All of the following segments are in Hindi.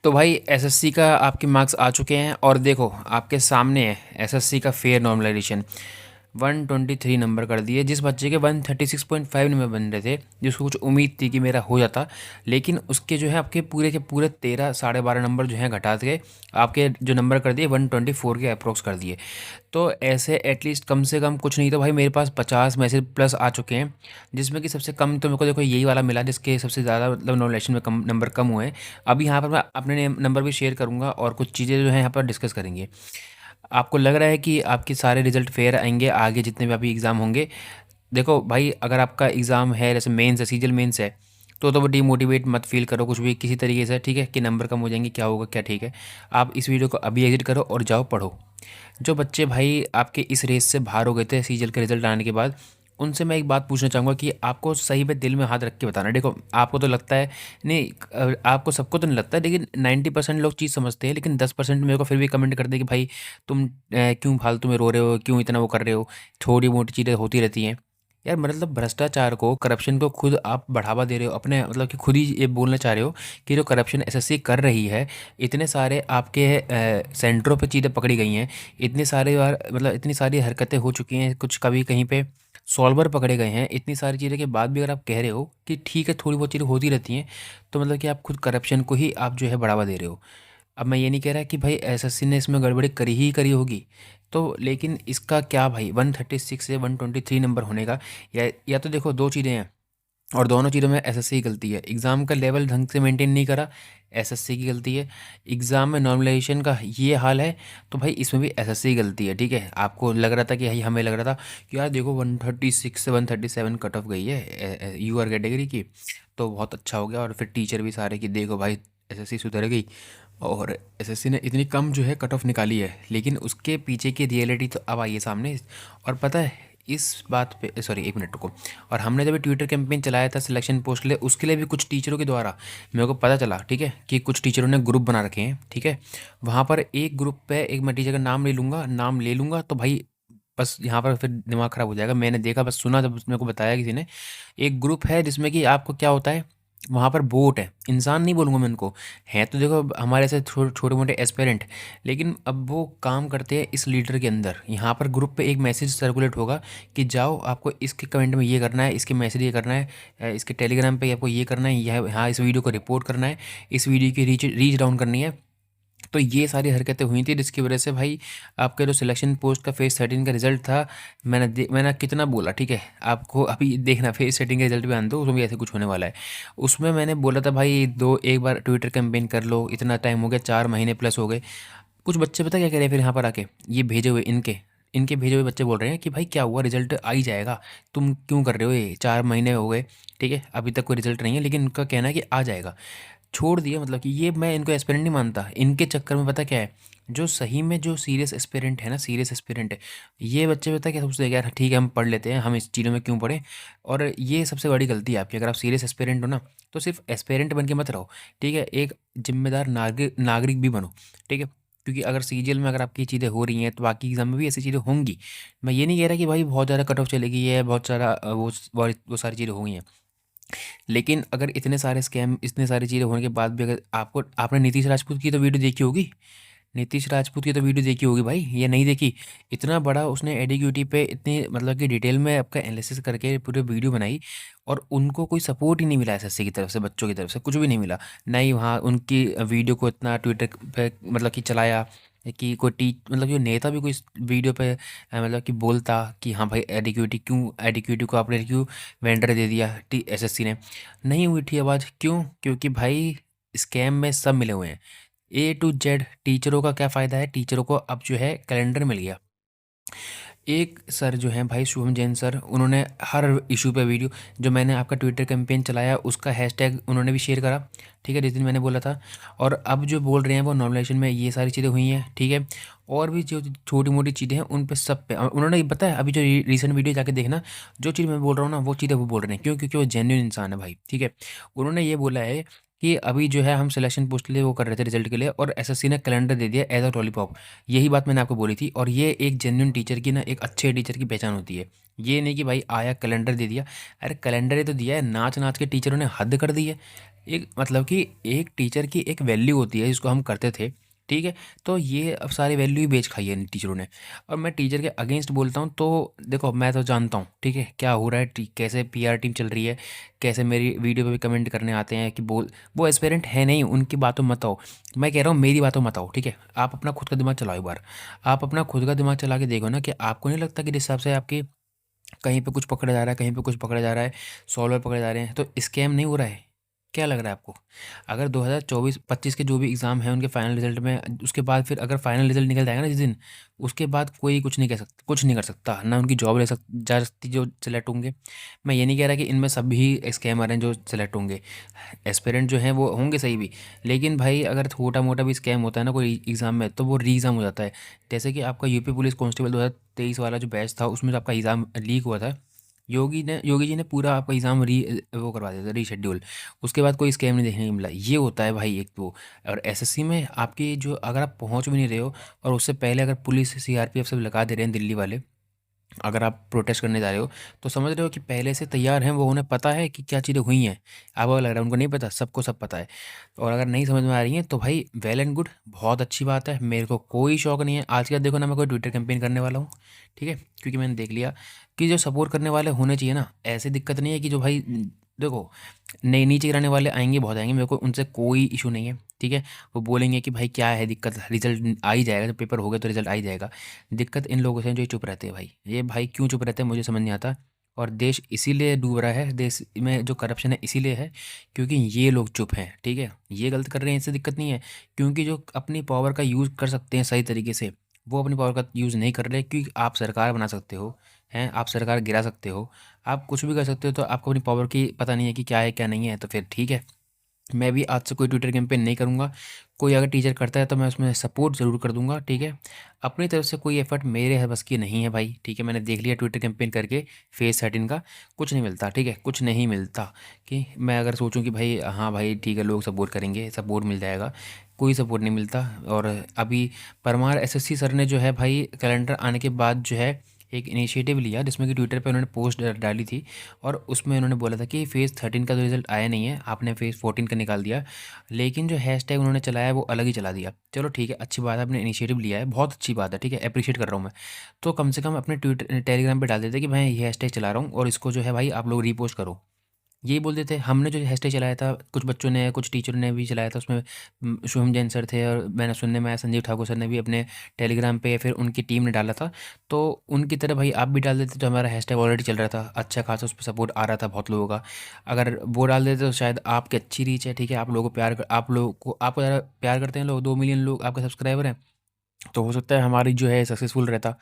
तो भाई एसएससी का आपके मार्क्स आ चुके हैं और देखो आपके सामने है एसएससी का फेयर नॉर्मलाइजेशन 123 नंबर कर दिए। जिस बच्चे के 136.5 नंबर बन रहे थे, जिसको कुछ उम्मीद थी कि मेरा हो जाता, लेकिन उसके जो है आपके पूरे के पूरे 13 12.5 नंबर जो हैं घटा के आपके जो नंबर कर दिए 124 के अप्रोक्स कर दिए। तो ऐसे एटलीस्ट कम से कम कुछ नहीं तो भाई मेरे पास 50 मैसेज प्लस आ चुके हैं, जिसमें कि सबसे कम तो मेरे को देखो यही वाला मिला जिसके सबसे ज़्यादा मतलब नॉमिनेशन में कम नंबर कम हुए हैं। अभी यहाँ पर मैं अपने नंबर भी शेयर करूँगा और कुछ चीज़ें जो हैं यहाँ पर डिस्कस करेंगे। आपको लग रहा है कि आपके सारे रिजल्ट फेयर आएंगे आगे जितने भी अभी एग्ज़ाम होंगे? देखो भाई, अगर आपका एग्ज़ाम है जैसे मेंस है, सीजल मेंस है, तो वो डीमोटिवेट मत फील करो कुछ भी किसी तरीके से, ठीक है, कि नंबर कम हो जाएंगे क्या होगा क्या, ठीक है। आप इस वीडियो को अभी एग्जिट करो और जाओ पढ़ो। जो बच्चे भाई आपके इस रेस से बाहर हो गए थे सीजल के रिजल्ट आने के बाद, उनसे मैं एक बात पूछना चाहूँगा कि आपको सही में दिल में हाथ रख के बताना। देखो आपको तो लगता है नहीं, आपको सबको तो नहीं लगता, लेकिन 90% लोग चीज़ समझते हैं, लेकिन 10% मेरे को फिर भी कमेंट कर दे कि भाई तुम क्यों फालतू में रो रहे हो, क्यों इतना वो कर रहे हो, छोटी मोटी चीज़ें होती रहती हैं। यार मतलब भ्रष्टाचार को, करप्शन को खुद आप बढ़ावा दे रहे हो अपने, मतलब कि खुद ही ये बोलना चाह रहे हो कि जो करप्शन एसएससी कर रही है, इतने सारे आपके सेंटरों पे चीज़ें पकड़ी गई हैं, इतने सारे बार मतलब इतनी सारी हरकतें हो चुकी हैं, कुछ कभी कहीं पे सॉल्वर पकड़े गए हैं, इतनी सारी चीज़ों के बाद भी अगर आप कह रहे हो कि ठीक है थोड़ी बहुत चीज़ें होती रहती हैं, तो मतलब कि आप खुद करप्शन को ही आप जो है बढ़ावा दे रहे हो। अब मैं ये नहीं कह रहा कि भाई एसएससी ने इसमें गड़बड़ी करी ही करी होगी, तो लेकिन इसका क्या भाई 136 से 123 नंबर होने का, या तो देखो दो चीज़ें हैं, और दोनों चीज़ों में एसएससी की गलती है। एग्ज़ाम का लेवल ढंग से मेंटेन नहीं करा, एसएससी की गलती है। एग्ज़ाम में नॉर्मलाइजेशन का ये हाल है, तो भाई इसमें भी एसएससी की गलती है, ठीक है। आपको लग रहा था कि भाई, हमें लग रहा था कि यार देखो 136 से 137 कट ऑफ गई है यूआर कैटेगरी की, तो बहुत अच्छा हो गया। और फिर टीचर भी सारे कि देखो भाई एसएससी सुधर गई, और एसएससी ने इतनी कम जो है कट ऑफ निकाली है। लेकिन उसके पीछे की रियलिटी तो अब आई है सामने। और पता है इस बात पे, सॉरी एक मिनट रुको, और हमने जब ट्विटर कैंपेन चलाया था सिलेक्शन पोस्ट के लिए, उसके लिए भी कुछ टीचरों के द्वारा मेरे को पता चला, ठीक है, कि कुछ टीचरों ने ग्रुप बना रखे हैं, ठीक है। वहाँ पर एक ग्रुप पे एक, मैं टीचर का नाम ले लूँगा तो भाई बस यहाँ पर फिर दिमाग ख़राब हो जाएगा। मैंने देखा, बस सुना जब मेरे को बताया किसी ने, एक ग्रुप है जिसमें कि आपको क्या होता है, वहाँ पर बोट है, इंसान नहीं बोलूँगा मैं उनको, हैं तो देखो हमारे से छोटे मोटे एस्पेरेंट, लेकिन अब वो काम करते हैं इस लीडर के अंदर। यहाँ पर ग्रुप पे एक मैसेज सर्कुलेट होगा कि जाओ आपको इसके कमेंट में ये करना है, इसके मैसेज ये करना है, इसके टेलीग्राम पे आपको ये करना है, यह यहाँ इस वीडियो को रिपोर्ट करना है, इस वीडियो की रीच डाउन करनी है। तो ये सारी हरकतें हुई थी जिसकी वजह से भाई आपका जो सिलेक्शन पोस्ट का फेज 13 का रिजल्ट था, मैंने कितना बोला, ठीक है, आपको अभी देखना फेज 13 का रिजल्ट भी आने दो, उसमें भी ऐसे कुछ होने वाला है। उसमें मैंने बोला था भाई दो एक बार ट्विटर कैंपेन कर लो, इतना टाइम हो गया, 4 महीने प्लस हो गए। कुछ बच्चे पता क्या कह रहे हैं फिर यहाँ पर आके, ये भेजे हुए इनके इनके भेजे हुए बच्चे बोल रहे हैं कि भाई क्या हुआ, रिजल्ट आ ही जाएगा, तुम क्यों कर रहे हो, ये 4 महीने हो गए, ठीक है, अभी तक कोई रिजल्ट नहीं है, लेकिन उनका कहना है कि आ जाएगा। छोड़ दिया, मतलब कि ये मैं इनको एस्पिरेंट नहीं मानता। इनके चक्कर में पता क्या है, जो सही में जो सीरियस एस्पिरेंट है ना, सीरियस एस्पिरेंट है, ये बच्चे पता क्या सोचते हैं, यार ठीक है हम पढ़ लेते हैं, हम इस चीज़ों में क्यों पढ़ें। और ये सबसे बड़ी गलती है आपकी। अगर आप सीरियस एस्पिरेंट हो ना, तो सिर्फ एस्पिरेंट बन के मत रहो, ठीक है, एक जिम्मेदार नागरिक नागरिक भी बनो, ठीक है। क्योंकि अगर सीजीएल में अगर आपकी चीज़ें हो रही हैं तो बाकी एग्जाम में भी ऐसी चीज़ें होंगी। मैं ये नहीं कह रहा कि भाई बहुत ज़्यादा कट ऑफ चलेगी है, बहुत सारा वो सारी चीज़ें हो गई हैं, लेकिन अगर इतने सारे स्कैम, इतने सारी चीज़ें होने के बाद भी, अगर आपको, आपने नीतीश राजपूत की तो वीडियो देखी होगी, नीतीश राजपूत की तो वीडियो देखी होगी भाई, ये नहीं देखी? इतना बड़ा उसने एडिक्यूटी पे इतनी मतलब कि डिटेल में आपका एनालिसिस करके पूरे वीडियो बनाई, और उनको कोई सपोर्ट ही नहीं मिला एसएससी की तरफ से, बच्चों की तरफ से कुछ भी नहीं मिला। नहीं वहाँ उनकी वीडियो को इतना ट्विटर पे मतलब कि चलाया कि कोई मतलब कि नेता भी कोई वीडियो पे मतलब कि बोलता कि हाँ भाई एडिक्यूटी क्यों, एडिक्यूटी को आपने क्यों वेंडर दे दिया टी एसएससी ने। नहीं उठी आवाज़, क्यों? क्योंकि भाई स्कैम में सब मिले हुए हैं, ए टू जेड। टीचरों का क्या फ़ायदा है, टीचरों को अब जो है कैलेंडर मिल गया। एक सर जो हैं भाई शुभम जैन सर, उन्होंने हर इशू पे वीडियो, जो मैंने आपका ट्विटर कैंपेन चलाया उसका हैशटैग उन्होंने भी शेयर करा, ठीक है, जिस दिन मैंने बोला था। और अब जो बोल रहे हैं वो नॉर्मलाइजेशन में ये सारी चीज़ें हुई हैं, ठीक है। और भी जो छोटी मोटी चीज़ें हैं उन पे सब पे उन्होंने बताया। अभी जो रिसेंट वीडियो जाके देखना, जो चीज़ मैं बोल रहा हूँ ना वो चीज़ें वो बोल रहे हैं, क्यों? क्योंकि वो जेन्युइन इंसान है भाई, ठीक है। उन्होंने ये बोला है कि अभी जो है हम सिलेक्शन पोस्ट के लिए वो कर रहे थे रिजल्ट के लिए, और एसएससी ने कैलेंडर दे दिया एज अ लॉलीपॉप। यही बात मैंने आपको बोली थी, और ये एक जेन्युइन टीचर की ना, एक अच्छे टीचर की पहचान होती है। ये नहीं कि भाई आया कैलेंडर दे दिया, अरे कैलेंडर ही तो दिया है, नाच नाच के टीचरों ने हद कर दी है। एक मतलब कि एक टीचर की एक वैल्यू होती है जिसको हम करते थे, ठीक है। तो ये अब सारी वैल्यू ही बेच खाई है इन टीचरों ने। और मैं टीचर के अगेंस्ट बोलता हूँ तो देखो, मैं तो जानता हूँ ठीक है क्या हो रहा है, कैसे पीआर टीम चल रही है, कैसे मेरी वीडियो पे भी कमेंट करने आते हैं कि बोल वो एस्पेरेंट है नहीं, उनकी बातों मत आओ। मैं कह रहा हूँ मेरी बातों मत आओ, ठीक है। आप अपना खुद का दिमाग चलाओ एक बार। आप अपना खुद का दिमाग चला के देखो ना कि आपको नहीं लगता कि जिस हिसाब से आपकी कहीं पे कुछ पकड़ा जा रहा है, कहीं पे कुछ पकड़ा जा रहा है, सॉल्वर पकड़े जा रहे हैं, तो स्कैम नहीं हो रहा है? क्या लग रहा है आपको? अगर 2024-25 के जो भी एग्ज़ाम हैं उनके फाइनल रिजल्ट में, उसके बाद फिर अगर फाइनल रिजल्ट निकल जाएगा ना जिस दिन, उसके बाद कोई कुछ नहीं कह सकता, कुछ नहीं कर सकता ना, उनकी जॉब ले सक जा सकती जो सिलेक्ट होंगे। मैं ये नहीं कह रहा कि इनमें सभी स्कैमर हैं जो सिलेक्ट होंगे, एस्पिरेंट जो हैं वो होंगे सही भी। लेकिन भाई अगर छोटा मोटा भी स्कैम होता है ना कोई एग्ज़ाम में, तो वो री एग्ज़ाम हो जाता है। जैसे कि आपका यूपी पुलिस कांस्टेबल 2023 वाला जो बैच था, उसमें जो आपका एग्ज़ाम लीक हुआ था, योगी जी ने पूरा आपका एग्ज़ाम वो करवा दिया था, रीशेड्यूल। उसके बाद कोई स्कैम नहीं देखने को मिला। ये होता है भाई एक तो। और एसएससी में आपकी जो, अगर आप पहुंच भी नहीं रहे हो और उससे पहले अगर पुलिस सीआरपीएफ सब लगा दे रहे हैं दिल्ली वाले, अगर आप प्रोटेस्ट करने जा रहे हो, तो समझ रहे हो कि पहले से तैयार हैं वो, उन्हें पता है कि क्या चीज़ें हुई हैं। आपको लग रहा है उनको नहीं पता, सबको सब पता है। और अगर नहीं समझ में आ रही हैं तो भाई वेल एंड गुड, बहुत अच्छी बात है, मेरे को कोई शौक नहीं है आज के बाद। देखो ना, मैं कोई ट्विटर कैंपेन करने वाला हूँ, ठीक है, क्योंकि मैंने देख लिया कि जो सपोर्ट करने वाले होने चाहिए ना, ऐसी दिक्कत नहीं है कि जो भाई देखो, नई नीचे गिराने वाले आएंगे, बहुत आएंगे, मेरे को उनसे कोई इशू नहीं है, ठीक है। वो बोलेंगे कि भाई क्या है दिक्कत, रिजल्ट आ ही जाएगा, जब पेपर हो गया तो रिजल्ट आ ही जाएगा। दिक्कत इन लोगों से है जो चुप रहते हैं भाई, ये भाई क्यों चुप रहते हैं मुझे समझ नहीं आता। और देश इसीलिए डूब रहा है, देश में जो करप्शन है इसीलिए है क्योंकि ये लोग चुप हैं, ठीक है। ये गलत कर रहे हैं, इससे दिक्कत नहीं है, क्योंकि जो अपनी पावर का यूज़ कर सकते हैं सही तरीके से, वो अपनी पावर का यूज़ नहीं कर रहे। क्योंकि आप सरकार बना सकते हो, हैं, आप सरकार गिरा सकते हो, आप कुछ भी कर सकते हो, तो आपको अपनी पावर की पता नहीं है कि क्या है क्या नहीं है, तो फिर ठीक है। मैं भी आज से कोई ट्विटर कैंपेन नहीं करूँगा। कोई अगर टीचर करता है तो मैं उसमें सपोर्ट ज़रूर कर दूँगा, ठीक है। अपनी तरफ से कोई एफ़र्ट मेरे बस की नहीं है भाई, ठीक है। मैंने देख लिया ट्विटर कैंपेन करके फेस 13 का, कुछ नहीं मिलता, ठीक है, कुछ नहीं मिलता। कि मैं अगर सोचूँ कि भाई हाँ भाई ठीक है, लोग सपोर्ट करेंगे, सपोर्ट मिल जाएगा, कोई सपोर्ट नहीं मिलता। और अभी परमार एसएससी सर ने जो है भाई कैलेंडर आने के बाद जो है एक इनिशिएटिव लिया, जिसमें कि ट्विटर पे उन्होंने पोस्ट डाली थी, और उसमें उन्होंने बोला था कि फ़ेज़ 13 का तो रिज़ल्ट आया नहीं है, आपने फ़ेज़ 14 का निकाल दिया। लेकिन जो हैशटैग उन्होंने चलाया है वो अलग ही चला दिया। चलो ठीक है, अच्छी बात है, आपने इनिशिएटिव लिया है, बहुत अच्छी बात है, ठीक है, एप्रिशिएट कर रहा हूँ मैं। तो कम से कम अपने ट्विटर टेलीग्राम पे डाल देते कि मैं ये हैशटैग चला रहा हूँ और इसको जो है भाई आप लोग रीपोस्ट करो। यही बोल देते। हमने जो हैशटैग चलाया था, कुछ बच्चों ने, कुछ टीचरों ने भी चलाया था, उसमें शुभम जैन सर थे, और मैंने सुनने में आया संजीव ठाकुर सर ने भी अपने टेलीग्राम पे, फिर उनकी टीम ने डाला था। तो उनकी तरह भाई आप भी डाल देते तो हमारा हैशटैग ऑलरेडी चल रहा था, अच्छा खासा उस पर सपोर्ट आ रहा था बहुत लोगों का। अगर वो डाल देते तो शायद आपकी अच्छी रीच है, ठीक है, आप लोगों को आप लोगों को, आपको ज़्यादा प्यार करते हैं लोग, 2 मिलियन लोग आपके सब्सक्राइबर हैं, तो हो सकता है हमारी जो है सक्सेसफुल रहता।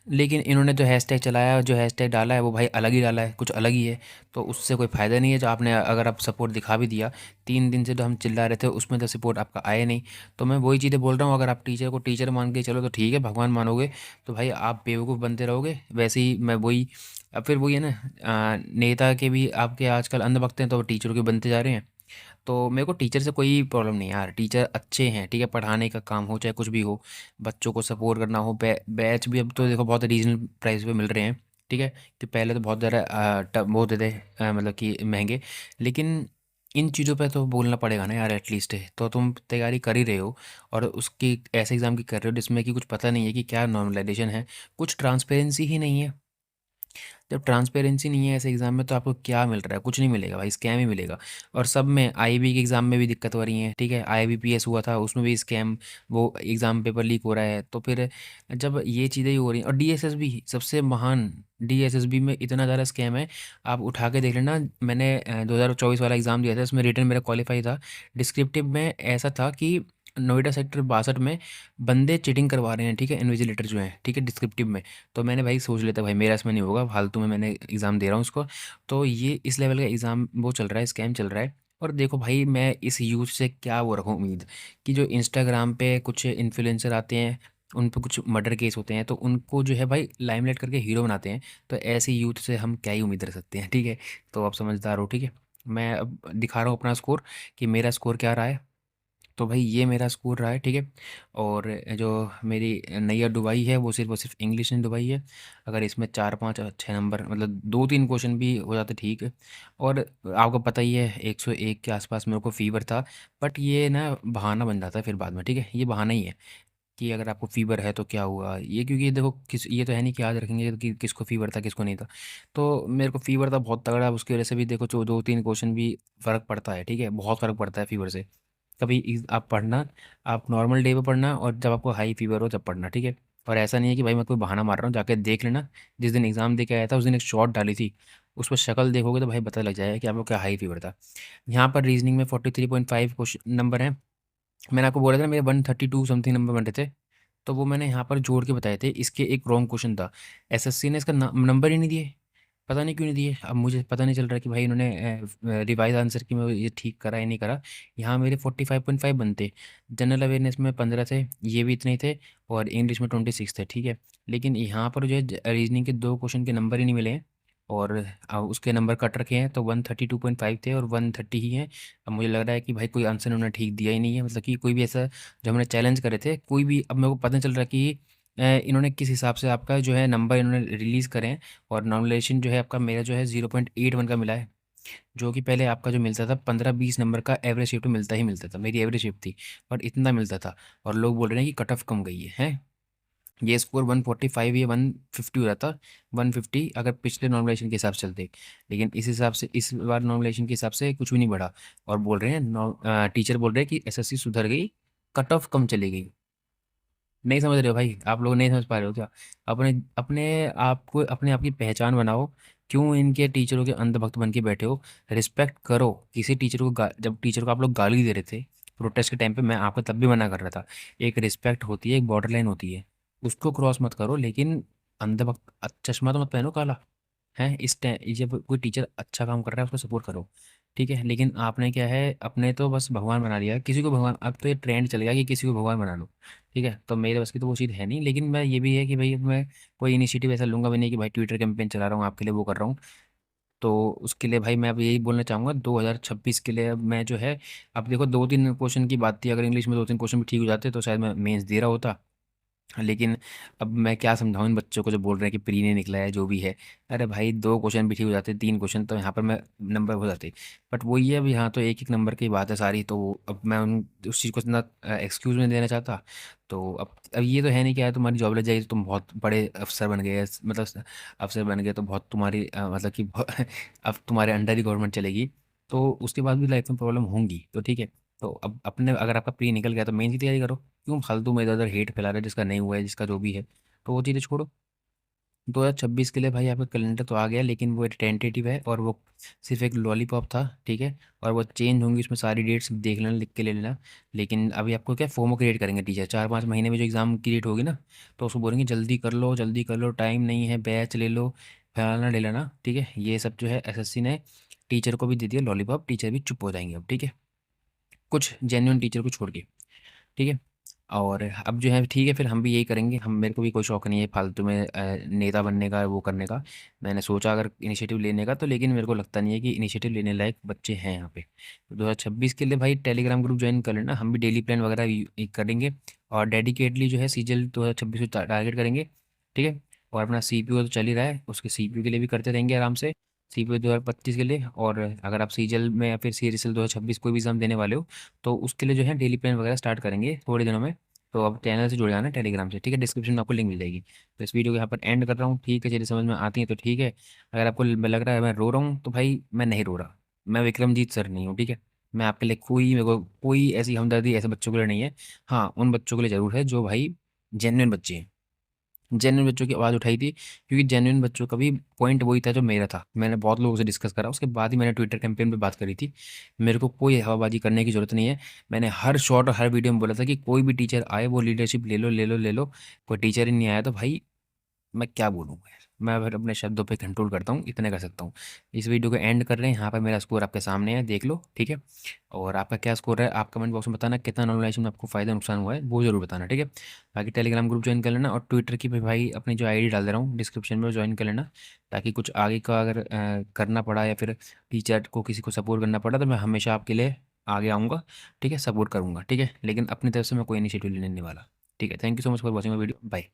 लेकिन इन्होंने जो हैशटैग चलाया, जो हैशटैग डाला है, वो भाई अलग ही डाला है, कुछ अलग ही है। तो उससे कोई फ़ायदा नहीं है जो आपने, अगर आप सपोर्ट दिखा भी दिया, 3 दिन से जो हम चिल्ला रहे थे उसमें तो सपोर्ट आपका आया नहीं। तो मैं वही चीज़ें बोल रहा हूँ, अगर आप टीचर को टीचर मान के चलो तो ठीक है, भगवान मानोगे तो भाई आप बेवकूफ़ बनते रहोगे। वैसे ही मैं वही, अब फिर वही है ना, नेता के भी आपके आजकल अंधभक्त हैं तो टीचरों के बनते जा रहे हैं। तो मेरे को टीचर से कोई प्रॉब्लम नहीं है यार, टीचर अच्छे हैं, ठीक है, पढ़ाने का काम हो चाहे कुछ भी हो, बच्चों को सपोर्ट करना हो, बैच भी अब तो देखो बहुत रीजनल प्राइस पे मिल रहे हैं, ठीक है। कि पहले तो बहुत ज़्यादा वो होते थे, मतलब कि महंगे। लेकिन इन चीज़ों पे तो बोलना पड़ेगा ना यार, एटलीस्ट तो तुम तैयारी कर ही रहे हो, और उसकी ऐसे एग्ज़ाम की कर रहे हो जिसमें कि कुछ पता नहीं है कि क्या नॉर्मलाइजेशन है, कुछ ट्रांसपेरेंसी ही नहीं है। जब ट्रांसपेरेंसी नहीं है ऐसे एग्ज़ाम में, तो आपको क्या मिल रहा है? कुछ नहीं मिलेगा भाई, स्कैम ही मिलेगा। और सब में, आईआईबी के एग्ज़ाम में भी दिक्कत हो रही है, ठीक है, आईआईबीपीएस हुआ था उसमें भी स्कैम, वो एग्ज़ाम पेपर लीक हो रहा है। तो फिर जब ये चीज़ें ही हो रही हैं, और डीएसएसबी सबसे महान, डीएसएसबी में इतना ज़्यादा स्कैम है, आप उठा के देख लेना। मैंने 2024 वाला एग्ज़ाम दिया था, उसमें रिटन मेरा क्वालिफाई था। डिस्क्रिप्टिव में ऐसा था कि नोएडा सेक्टर 62 में बंदे चीटिंग करवा रहे हैं, ठीक है, इन्विजिलेटर जो हैं, ठीक है, डिस्क्रिप्टिव में। तो मैंने भाई सोच लेता भाई मेरा इसमें नहीं होगा, फालतू में मैंने एग्ज़ाम दे रहा हूँ उसको। तो ये इस लेवल का एग्ज़ाम वो चल रहा है, स्कैम चल रहा है। और देखो भाई, मैं इस यूथ से क्या वो रखूँ उम्मीद, कि जो इंस्टाग्राम पे कुछ इन्फ्लुएंसर आते हैं, उन पे कुछ मर्डर केस होते हैं, तो उनको जो है भाई लाइमलाइट करके हीरो बनाते हैं। तो ऐसी यूथ से हम क्या ही उम्मीद रख सकते हैं, ठीक है। तो आप समझदार हो, ठीक है। मैं अब दिखा रहा हूँ अपना स्कोर, कि मेरा स्कोर क्या रहा है। तो भाई ये मेरा स्कोर रहा है, ठीक है। और जो मेरी नैया डुबाई है वो सिर्फ इंग्लिश ने डुबाई है। अगर इसमें 4 5 6 नंबर मतलब 2 3 क्वेश्चन भी हो जाते ठीक है। और आपको पता ही है 101 के आसपास मेरे को फ़ीवर था। बट ये ना बहाना बन जाता है फिर बाद में, ठीक है, ये बहाना ही है कि अगर आपको फ़ीवर है तो क्या हुआ ये, क्योंकि ये देखो किस ये तो है नहीं कि याद रखेंगे कि किसको फ़ीवर था किसको नहीं था। तो मेरे को फ़ीवर था बहुत तगड़ा, उसकी वजह से भी देखो जो 2 3 क्वेश्चन भी फ़र्क पड़ता है, ठीक है, बहुत फ़र्क पड़ता है फ़ीवर से। कभी आप पढ़ना, आप नॉर्मल डे पे पढ़ना और जब आपको हाई फीवर हो तब पढ़ना, ठीक है। और ऐसा नहीं है कि भाई मैं कोई बहाना मार रहा हूँ, जाके देख लेना। जिस दिन एग्ज़ाम दे के आया था उस दिन एक शॉट डाली थी, उस पर शक्ल देखोगे तो भाई पता लग जाएगा कि आपको क्या हाई फीवर था। यहाँ पर रीजनिंग में 43.5 क्वेश्चन नंबर हैं। मैंने आपको बोला था ना मेरे 132 समथिंग नंबर बन रहे थे, तो वो मैंने यहाँ पर जोड़ के बताए थे। इसके एक रॉन्ग क्वेश्चन था, एसएससी ने इसका नंबर ही नहीं दिए। पता नहीं क्यों नहीं दिए, अब मुझे पता नहीं चल रहा कि भाई इन्होंने रिवाइज आंसर की मैं ये ठीक करा या नहीं करा। यहाँ मेरे 45.5 बनते। जनरल अवेयरनेस में 15 थे, ये भी इतने ही थे। और इंग्लिश में 26 थे, ठीक है। लेकिन यहाँ पर जो है रीजनिंग के 2 क्वेश्चन के नंबर ही नहीं मिले हैं। और उसके नंबर कट रखे हैं, तो 132.5 थे और 130 ही हैं। अब मुझे लग रहा है कि भाई कोई आंसर उन्होंने ठीक दिया ही नहीं है, मतलब कि कोई भी ऐसा जो हमने चैलेंज करे थे कोई भी, अब मेरे को पता नहीं चल रहा कि इन्होंने किस हिसाब से आपका जो है नंबर इन्होंने रिलीज़ करे हैं। और नॉमिनेशन जो है आपका मेरा जो है 0.81 का मिला है, जो कि पहले आपका जो मिलता था 15 20 नंबर का एवरेज शिफ्ट मिलता ही मिलता था, मेरी एवरेज शिफ्ट थी और इतना मिलता था। और लोग बोल रहे हैं कि कट ऑफ कम गई है, हैं। ये स्कोर 145 या 150 हो रहा था, 150 अगर पिछले नॉर्मलाइजेशन के हिसाब से चलते। लेकिन इस हिसाब से इस बार नॉर्मलाइजेशन के हिसाब से कुछ भी नहीं बढ़ा। और बोल रहे हैं टीचर बोल रहे हैं कि एसएससी सुधर गई, कट ऑफ कम चली गई। नहीं समझ रहे हो भाई, आप लोग नहीं समझ पा रहे हो क्या? अपने अपने आप को, अपने आप की पहचान बनाओ। क्यों इनके टीचरों के अंधभक्त बन के बैठे हो? रिस्पेक्ट करो किसी टीचर को। जब टीचर को आप लोग गाली दे रहे थे प्रोटेस्ट के टाइम पे, मैं आपको तब भी मना कर रहा था। एक रिस्पेक्ट होती है, एक बॉर्डर लाइन होती है, उसको क्रॉस मत करो। लेकिन अंधभक्त चश्मा तो मत पहनो काला, हैं। जब कोई टीचर अच्छा काम कर रहा है उसको सपोर्ट करो, ठीक है। लेकिन आपने क्या है, अपने तो बस भगवान बना लिया किसी को भगवान। अब तो ये ट्रेंड चल गया कि किसी को भगवान बना लो, ठीक है। तो मेरे बस की तो वो चीज़ है नहीं। लेकिन मैं ये भी है कि भाई मैं कोई इनिशिएटिव ऐसा लूंगा भी नहीं कि भाई ट्विटर कैंपेन चला रहा हूँ आपके लिए, वो कर रहा हूँ। तो उसके लिए भाई मैं अब यही बोलना चाहूँगा 2026 के लिए। अब मैं जो है, अब देखो 2 3 क्वेश्चन की बात थी, अगर इंग्लिश में 2 3 क्वेश्चन भी ठीक हो जाते तो शायद मैं मेंस दे रहा होता। लेकिन अब मैं क्या समझाऊँ इन बच्चों को जो बोल रहे हैं कि प्री ने निकला है जो भी है। अरे भाई 2 क्वेश्चन भी ठीक हो जाते, 3 क्वेश्चन, तो यहाँ पर मैं नंबर हो जाते। बट वही है, अब यहाँ तो एक एक नंबर की बात है सारी, तो अब मैं उन उस चीज़ को इतना एक्सक्यूज़ नहीं देना चाहता। तो अब ये तो है नहीं कि यार तुम्हारी जॉब लग जाएगी तो तुम बहुत बड़े अफसर बन गए, मतलब अफसर बन गए तो बहुत तुम्हारी मतलब कि अब तुम्हारे अंडर ही गवर्नमेंट चलेगी। तो उसके बाद भी लाइफ में प्रॉब्लम होंगी, तो ठीक है। तो अब अपने, अगर आपका प्री निकल गया तो मेन की तैयारी करो। क्यों फालतू में इधर उधर हेट फैला रहे हैं जिसका नहीं हुआ है, जिसका जो भी है, तो वो चीज़ें छोड़ो। 2026 के लिए भाई आपका कैलेंडर तो आ गया, लेकिन वो एक टेंटेटिव है और वो सिर्फ एक लॉलीपॉप था, ठीक है। और वो चेंज होंगी, उसमें सारी डेट्स देख लेना, लिख के ले लेना। लेकिन अभी आपको क्या फोमो क्रिएट करेंगे टीचर, 4 5 महीने में जो एग्ज़ाम की डेट होगी ना, तो उसको बोलेंगे जल्दी कर लो जल्दी कर लो, टाइम नहीं है, बैच ले लो, फलाना ले लेना, ठीक है। ये सब जो है एसएससी ने टीचर को भी दे दिया लॉलीपॉप, टीचर भी चुप हो जाएंगे अब, ठीक है, कुछ जेन्युइन टीचर को छोड़ के, ठीक है। और अब जो है ठीक है, फिर हम भी यही करेंगे। हम, मेरे को भी कोई शौक नहीं है फालतू में नेता बनने का, वो करने का। मैंने सोचा अगर इनिशिएटिव लेने का, तो लेकिन मेरे को लगता नहीं है कि इनिशिएटिव लेने लायक बच्चे हैं यहाँ पे। तो 2026 के लिए भाई टेलीग्राम ग्रुप ज्वाइन कर लेना, हम भी डेली प्लान वगैरह करेंगे। और डेडिकेटली जो है सीजल 2026 को टारगेट करेंगे, ठीक है। और अपना सीपीयू तो चल ही रहा है, उसके सीपीयू के लिए भी करते रहेंगे आराम से, सीपीयू 2025 के लिए। और अगर आप सीजल में या फिर सीरियल 2026 कोई भी एग्जाम देने वाले हो, तो उसके लिए जो है डेली प्लान वगैरह स्टार्ट करेंगे थोड़े दिनों में। तो अब चैनल से जुड़ जाना टेलीग्राम से, ठीक है, डिस्क्रिप्शन में आपको लिंक मिल जाएगी। तो इस वीडियो को यहाँ पर एंड कर रहा हूँ, ठीक है, चलिए समझ में आती है तो ठीक है। अगर आपको लग रहा है मैं रो रहा हूँ, तो भाई मैं नहीं रो रहा, मैं विक्रमजीत सर नहीं हूँ, ठीक है। मैं आपके लिए कोई, मेरे को कोई ऐसी हमदर्दी ऐसे बच्चों के लिए नहीं है। हाँ, उन बच्चों के लिए ज़रूर है जो भाई जेन्युइन बच्चे हैं। जेन्युइन बच्चों की आवाज़ उठाई थी, क्योंकि जेन्युइन बच्चों का भी पॉइंट वही था जो मेरा था। मैंने बहुत लोगों से डिस्कस करा, उसके बाद ही मैंने ट्विटर कैंपेन पे बात करी थी। मेरे को कोई हवाबाजी करने की ज़रूरत नहीं है। मैंने हर शॉर्ट और हर वीडियो में बोला था कि कोई भी टीचर आए वो लीडरशिप ले लो ले लो ले लो। कोई टीचर ही नहीं आया तो भाई मैं क्या बोलूँगा यार। मैं फिर अपने शब्दों पे कंट्रोल करता हूँ, इतने कर सकता हूँ। इस वीडियो को एंड कर रहे हैं यहाँ पर, मेरा स्कोर आपके सामने है, देख लो, ठीक है। और आपका क्या स्कोर है आप कमेंट बॉक्स में बताना, कितना नॉर्मलाइजेशन में आपको फ़ायदा नुकसान हुआ है वो ज़रूर बताना, ठीक है। बाकी टेलीग्राम ग्रुप ज्वाइन कर लेना, और ट्विटर की भी भाई अपनी जो आईडी डाल दे रहा हूँ डिस्क्रिप्शन में, ज्वाइन कर लेना। ताकि कुछ आगे का अगर करना पड़ा या फिर टीचर को किसी को सपोर्ट करना पड़ा, तो मैं हमेशा आपके लिए आगे आऊँगा, ठीक है, सपोर्ट करूँगा, ठीक है, लेकिन अपनी तरफ से मैं कोई इनिशिएटिव लेने नहीं वाला। ठीक है, thank you so much for watching my video, bye.